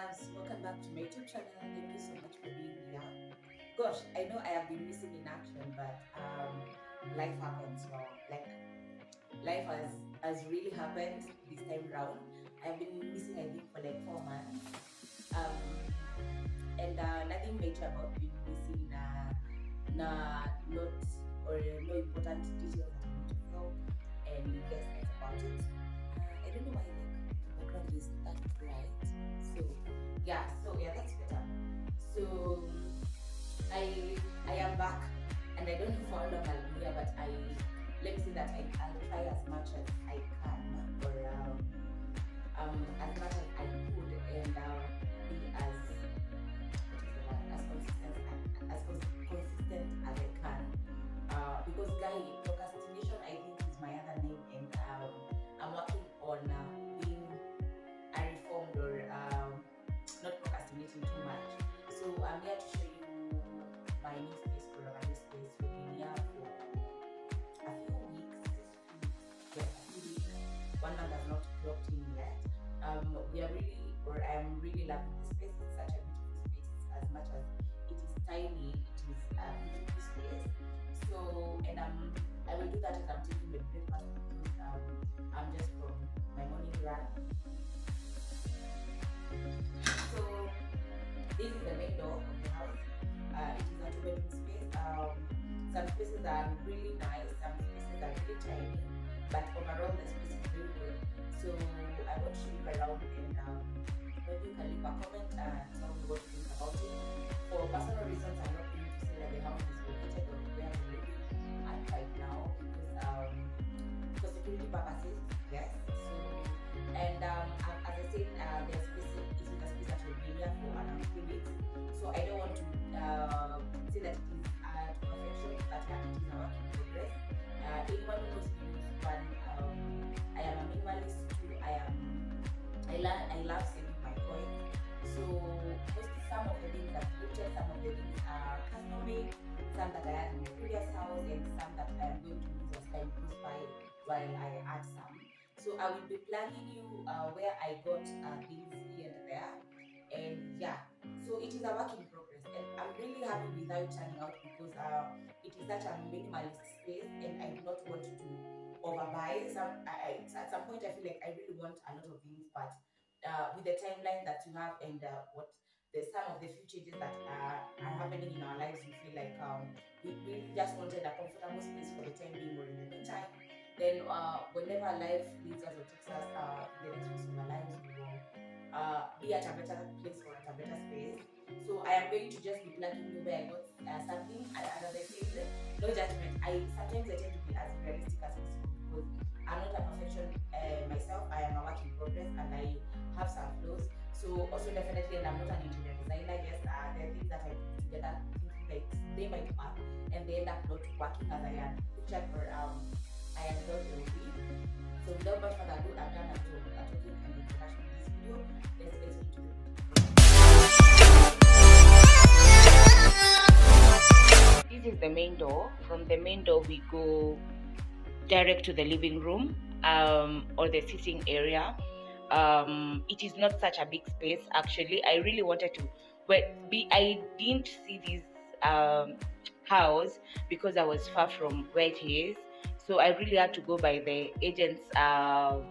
lovers, welcome back to my YouTube channel. Thank you so much for being here. Gosh, I know I have been missing in action, but life happens now. Like life has really happened this time round. I've been missing, I think, for like 4 months. And nothing major about being missing. Not or no important details that I need to know. And yes, that's about it. I don't know why the background is that bright. So yeah, that's better. So I am back, and I don't know how long I'll be here, but let me say that I'll try as much as I can, or as much as I could, and be as consistent as I can. Because procrastination, I think, is my other name, and I'm working on being a reformed, or not procrastinating too much. So I'm here to show you my new space, for my new space. We've been here for a few weeks. Yes, a few weeks. 1 month has not clocked in yet. I'm really loving this space. It's such a beautiful space. As much as it is tiny, it is a beautiful space. So, and I will do that as I'm taking the breakfast, because I'm just from my morning run. So this is the main door of the house. It is a 2-bedroom space. Some spaces are really nice, some spaces are really tiny, but overall the space is very good. So I want to show you around, and maybe you can leave a comment and tell me what you think about it. For personal reasons, I'm not going to say that the house is located or where I'm living at right now, because for security purposes, yes. So, and as I said, the space is a space that will be here for around 3 weeks. So I don't want to say that it is to perfection, but it is a work in progress. Anyone who knows me knows when I am a minimalist too. I love saving my coins. So some of the things are thrifted, some of the things are custom made, some that I had in my previous house, and some that I am going to use as time goes by while I add some. So I will be plugging you where I got things here and there, and yeah. So it is a work in progress, and I'm really happy with how it's turning out, because it is such a minimalist space, and I do not want to overbuy. At some point I feel like I really want a lot of things, but with the timeline that you have, and some of the few changes that are happening in our lives, we feel like we really just wanted a comfortable space for the time being, or in the meantime. Then whenever life leads us or takes us in the next phase of our lives, we will be at a better place or at a better space. So I am going to just be plugging you where I got something. As I said, no judgment. Sometimes I tend to be as realistic as possible, because I'm not a perfection myself. I am a work in progress, and I have some flaws. So also definitely, and I'm not an interior designer. Yes, there are things that I put together thinking like they might work, and they end up not working as I had pictured, or I had thought it would be. So without much further ado, I'm done talking and introduction in this video. Let's get into the video. This is the main door. From the main door, we go direct to the living room, or the sitting area. It is not such a big space. Actually, I really wanted to, I didn't see this house because I was far from where it is. So I really had to go by the agent's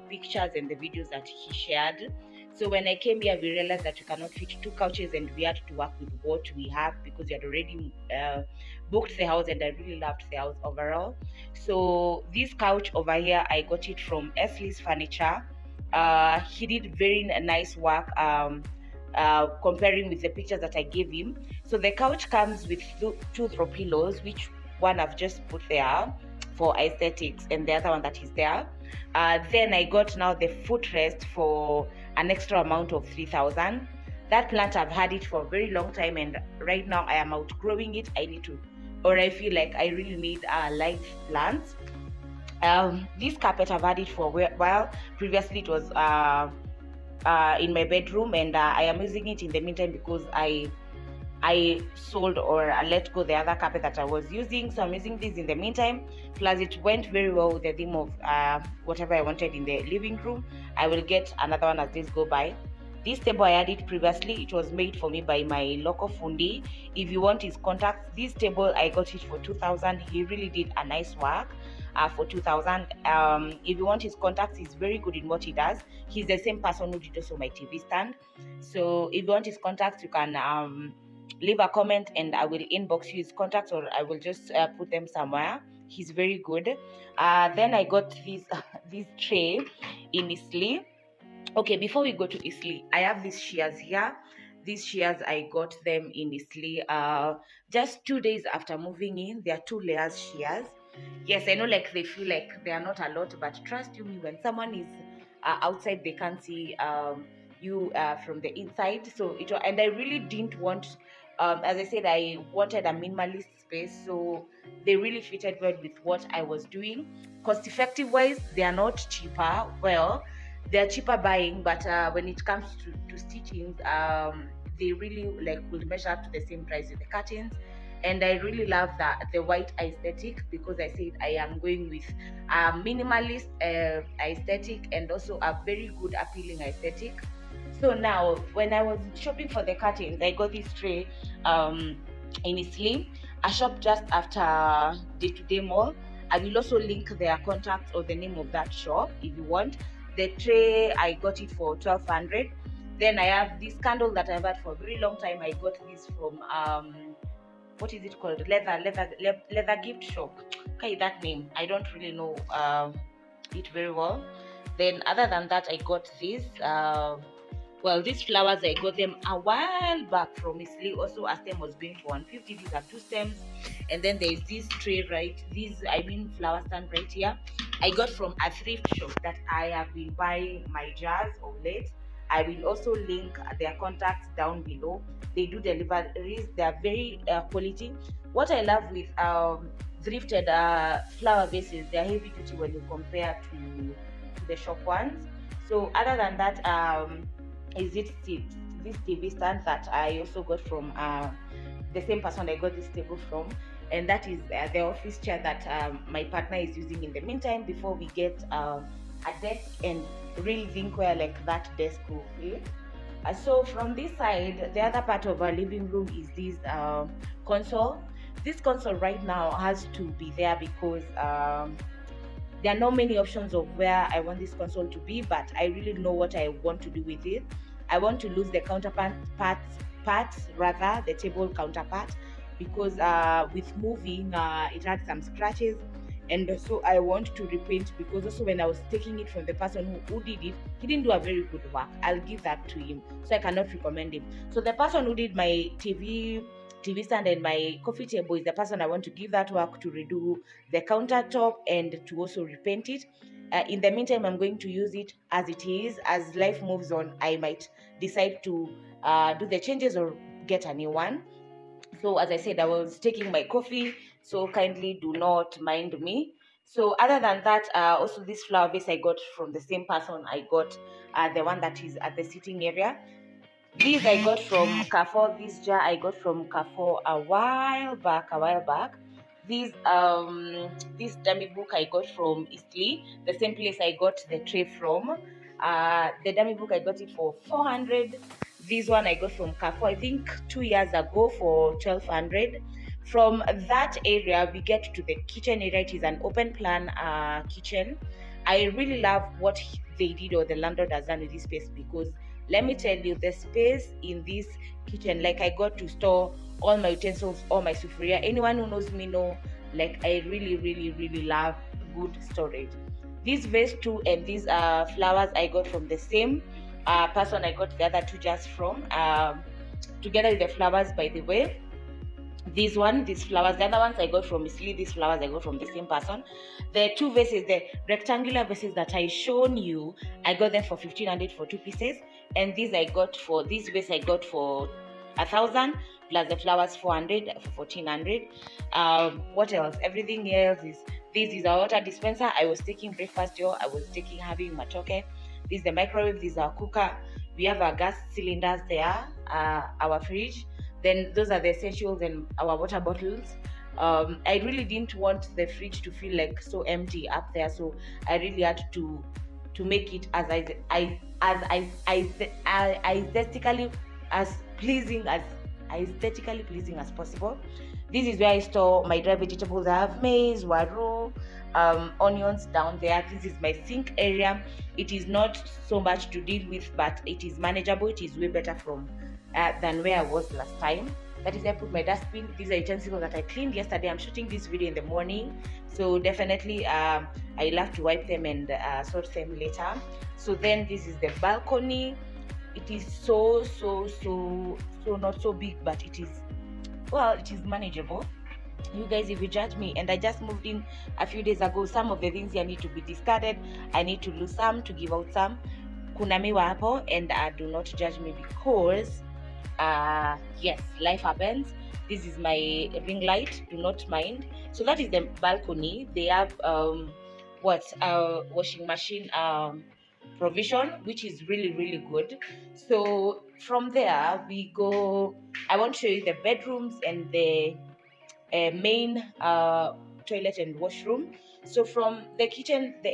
pictures and the videos that he shared. So when I came here, we realized that we cannot fit 2 couches, and we had to work with what we have, because we had already booked the house, and I really loved the house overall. So this couch over here, I got it from Eslis furniture. He did very nice work comparing with the pictures that I gave him. So the couch comes with 2 throw pillows, which one I've just put there for aesthetics, and the other one that is there. Then I got now the footrest for an extra amount of 3,000. That plant, I've had it for a very long time, and right now I am outgrowing it. I feel like I really need light plants. This carpet, I've had it for a while. Previously it was in my bedroom, and I am using it in the meantime, because I sold or let go the other carpet that I was using. So I'm using this in the meantime. Plus it went very well with the theme of whatever I wanted in the living room. I will get another one as this go by. This table I had it previously. It was made for me by my local fundi. If you want his contacts, this table I got it for 2,000. He really did a nice work for 2,000. If you want his contacts, he's very good in what he does. He's the same person who did also my TV stand. So if you want his contacts, you can leave a comment and I will inbox you his contacts, or I will just put them somewhere. He's very good. Then I got this tray in Eslis. Okay, before we go to Eslis, I have these shears here. These shears, I got them in Eslis just 2 days after moving in. They are 2 layers shears. Yes, I know, like, they feel like they are not a lot, but trust you me, when someone is outside, they can't see you from the inside. So and I really didn't want, as I said, I wanted a minimalist space, so they really fitted well with what I was doing. Cost effective wise, they are not cheaper. Well, they're cheaper buying, but when it comes to stitching, they really will measure up to the same price with the curtains. And I really love the white aesthetic, because I said I am going with a minimalist aesthetic and also a very good appealing aesthetic. So now, when I was shopping for the curtains, I got this tray in Eslis, a shop just after Day-to-Day Mall. I will also link their contacts or the name of that shop if you want. The tray, I got it for 1,200. Then I have this candle that I've had for a very long time. I got this from what is it called? Leather gift shop. Okay, that name, I don't really know it very well. Then other than that, I got this. Well, these flowers, I got them a while back from Eslis. Also, a stem was going for 150. These are 2 stems. And then there's this tray, right? Flower stand right here. I got from a thrift shop that I have been buying my jars of late. I will also link their contacts down below. They do deliveries. They are very quality. What I love with thrifted flower vases, they are heavy duty when you compare to the shop ones. So other than that, is this TV stand that I also got from the same person I got this table from, and that is the office chair that my partner is using in the meantime, before we get a desk and real thinkware like that desk will feel. So from this side, the other part of our living room is this console. This console right now has to be there because there are not many options of where I want this console to be, but I really know what I want to do with it. I want to lose the parts, the table counterpart, because with moving, it had some scratches, and so I want to repaint, because also when I was taking it from the person who did it, he didn't do a very good work. I'll give that to him, so I cannot recommend him. So the person who did my TV stand and my coffee table is the person I want to give that work, to redo the countertop and to also repaint it. In the meantime, I'm going to use it as it is. As life moves on, I might decide to do the changes or get a new one. So as I said, I was taking my coffee, so kindly do not mind me. So other than that, also this flower vase I got from the same person. I got the one that is at the sitting area. These I got from Carrefour. This jar I got from Carrefour a while back. This dummy book I got from Eslis, the same place I got the tray from. The dummy book I got it for 400. This one I got from Carrefour, I think 2 years ago, for 1,200. From that area, we get to the kitchen area. It is an open plan kitchen. I really love what they did, or the landlord has done with this space, because let me tell you, the space in this kitchen, like, I got to store all my utensils, all my sufuria. Anyone who knows me know, like, I really love good storage. This vase too, and these flowers I got from the same person I got the other 2 jars from, together with the flowers, by the way. These flowers, the other ones I got from Eslis. These flowers I got from the same person. The 2 vases, the rectangular vases that I shown you, I got them for 1,500 for 2 pieces. And this vase I got for 1,000, plus the flowers 400 for 1,400. What else? Everything else is, this is our water dispenser. I was taking breakfast here. I was having matoke. This is the microwave. This is our cooker. We have our gas cylinders there. Our fridge. Then those are the essentials, and our water bottles. I really didn't want the fridge to feel like so empty up there, so I really had to to make it as aesthetically pleasing as possible. This is where I store my dry vegetables. I have maize, waru, onions down there. This is my sink area. It is not so much to deal with, but it is manageable. It is way better from than where I was last time. That is where I put my dustbin. These are utensils that I cleaned yesterday. I'm shooting this video in the morning, so definitely I'll have to wipe them and sort them later. So then this is the balcony. It is so not so big, but it is, well, it is manageable. You guys, if you judge me, and I just moved in a few days ago, some of the things here need to be discarded. I need to lose some to give out some. Kuna miwa hapo, and do not judge me, because yes, life happens. This is my ring light, do not mind. So that is the balcony. They have washing machine provision, which is really good. So from there we go. I want to show you the bedrooms and the main toilet and washroom. So from the kitchen, the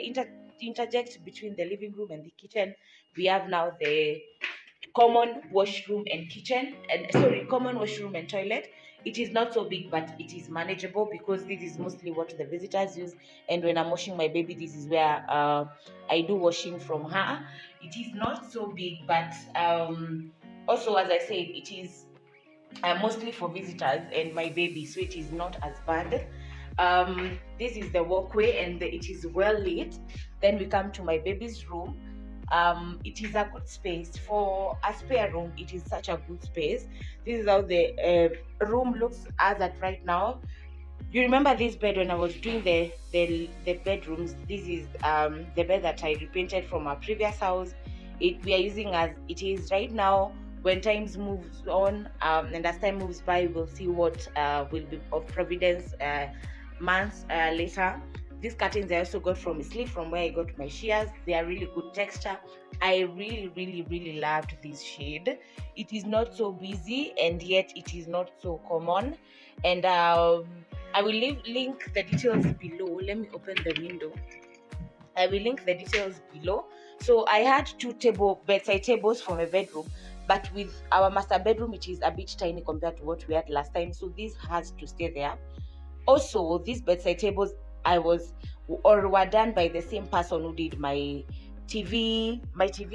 interject between the living room and the kitchen, we have now the common washroom and kitchen, and common washroom and toilet. It is not so big, but it is manageable, because this is mostly what the visitors use. And when I'm washing my baby, this is where I do washing from her. It is not so big, but also, as I said, it is mostly for visitors and my baby, so it is not as bad. This is the walkway, and it is well lit. Then we come to my baby's room. It is a good space for a spare room. It is such a good space. This is how the room looks as at right now. You remember this bed when I was doing the bedrooms? This is the bed that I repainted from our previous house. We are using as it is right now. When times moves on, and as time moves by, we'll see what will be of providence months later. These curtains I also got from Eslis, from where I got my shears. They are really good texture. I really loved this shade. It is not so busy, and yet it is not so common. And I will link the details below. Let me open the window. I will link the details below. So I had 2 bedside tables for my bedroom, but with our master bedroom, it is a bit tiny compared to what we had last time. So this has to stay there. Also, these bedside tables were done by the same person who did my TV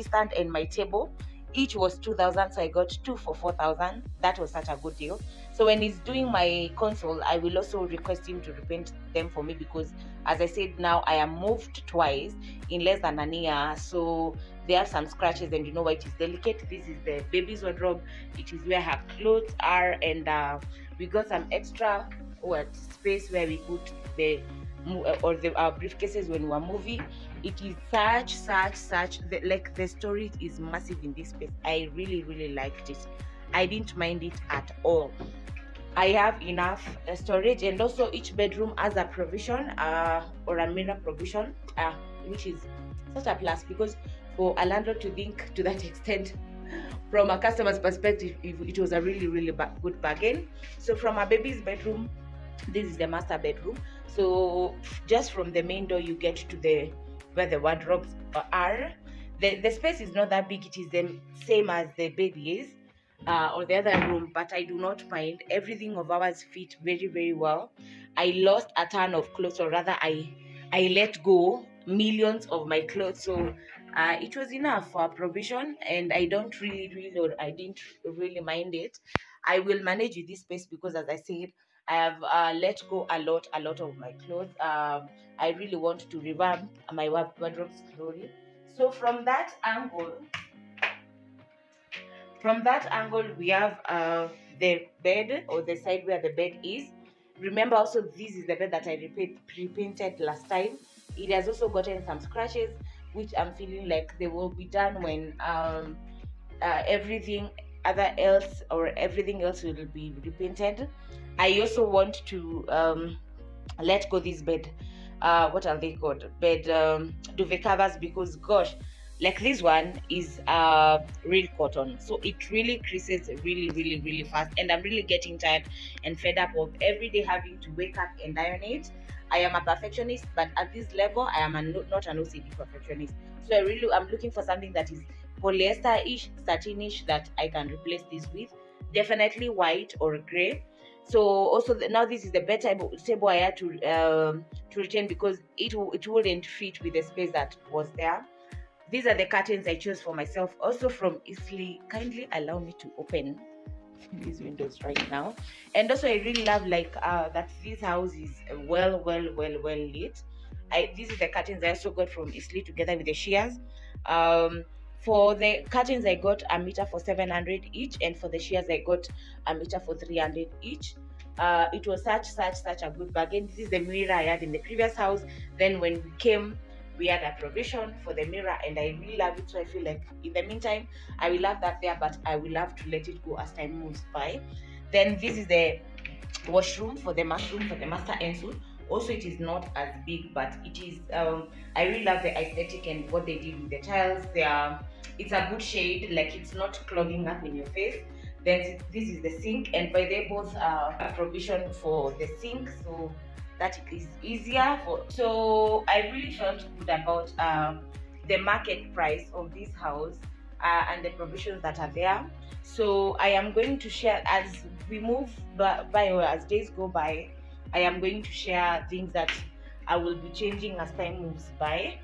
stand and my table. Each was 2,000, so I got 2 for 4,000. That was such a good deal. So when he's doing my console, I will also request him to repaint them for me, because as I said, now I am moved twice in less than an year, so they have some scratches, and you know why it is delicate. This is the baby's wardrobe. It is where her clothes are, and we got some extra space where we put our briefcases when we were moving. It is the storage is massive in this space. I really liked it. I didn't mind it at all. I have enough storage, and also each bedroom has a provision or a mirror provision, which is such a plus, because for a landlord to think to that extent, from a customer's perspective, it was a really good bargain. So from our baby's bedroom, this is the master bedroom. So just from the main door, you get to where the wardrobes are. The space is not that big. It is the same as the baby's or the other room, but I do not mind. Everything of ours fit very well. I lost a ton of clothes, or rather I let go millions of my clothes, so it was enough for a provision, and I didn't really mind it. I will manage with this space, because as I said, I have let go a lot of my clothes. I really want to revamp my wardrobe slowly. So from that angle, we have the bed, or the side where the bed is. Remember also, this is the bed that I repainted last time. It has also gotten some scratches, which I'm feeling like they will be done when everything else will be repainted. I also want to let go this bed. What are they called? Bed duvet covers, because gosh, like this one is real cotton, so it really creases really fast, and I'm really getting tired and fed up of every day having to wake up and iron it. I am a perfectionist, but at this level I am not an OCD perfectionist. So I'm looking for something that is polyester-ish, satin-ish, that I can replace this with. Definitely white or gray. So also now this is the better table I had to retain, because it wouldn't fit with the space that was there. These are the curtains I chose for myself, also from Eslis. Kindly allow me to open these windows right now. And also I really love that this house is well lit. This is the curtains I also got from Eslis together with the shears. For the curtains I got a meter for 700 each, and for the shears I got a meter for 300 each. It was such a good bargain. This is the mirror I had in the previous house. Then when we came, we had a provision for the mirror, and I really love it. So I feel like in the meantime I will have that there, but I will have to let it go as time moves by. Then this is the washroom for the master ensuite. Also, it is not as big, but it is I really love the aesthetic and what they did with the tiles. It's a good shade, like it's not clogging up in your face. Then this is the sink, and by they both a provision for the sink, so that it is easier for. So I really felt good about the market price of this house and the provisions that are there. So I am going to share, as we move by or as days go by, I am going to share things that I will be changing as time moves by.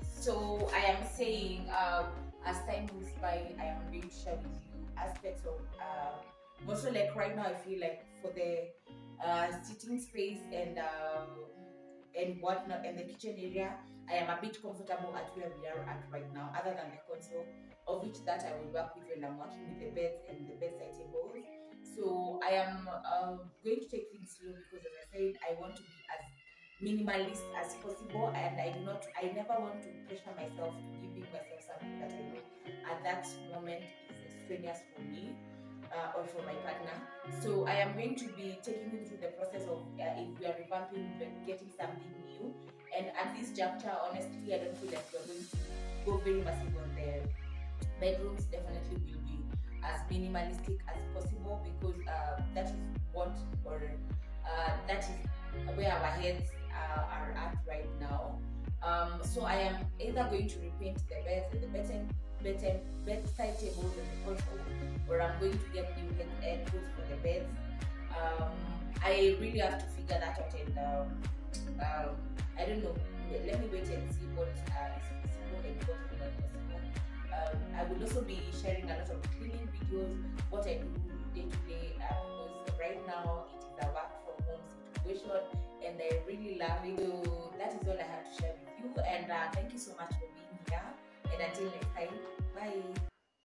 So I am saying, as time moves by, I am going to share with you aspects of also, like right now I feel like for the sitting space and whatnot, and the kitchen area, I am a bit comfortable at where we are at right now, other than the console, of which that I will work with when I'm working with the beds and the bedside tables. So I am going to take things slow, because as I said, I want to be as minimalist as possible, and I never want to pressure myself to giving myself something that I know at that moment is strenuous for me or for my partner. So I am going to be taking you through the process of if we are revamping, getting something new. And at this juncture, honestly, I don't feel like we're going to go very massive on the bedrooms. Definitely will be as minimalistic as possible, because that is that is where our heads are at right now. So I am either going to repaint the beds and the bedside tables and the console, or I'm going to get new headboards for the beds. I really have to figure that out, and I don't know. Let me wait and see what is possible and what is not possible. I will also be sharing a lot of cleaning videos, what I do day to day, because right now it is a work from home situation, and I really love it. So that is all I have to share with you, and thank you so much for being here, and until next time,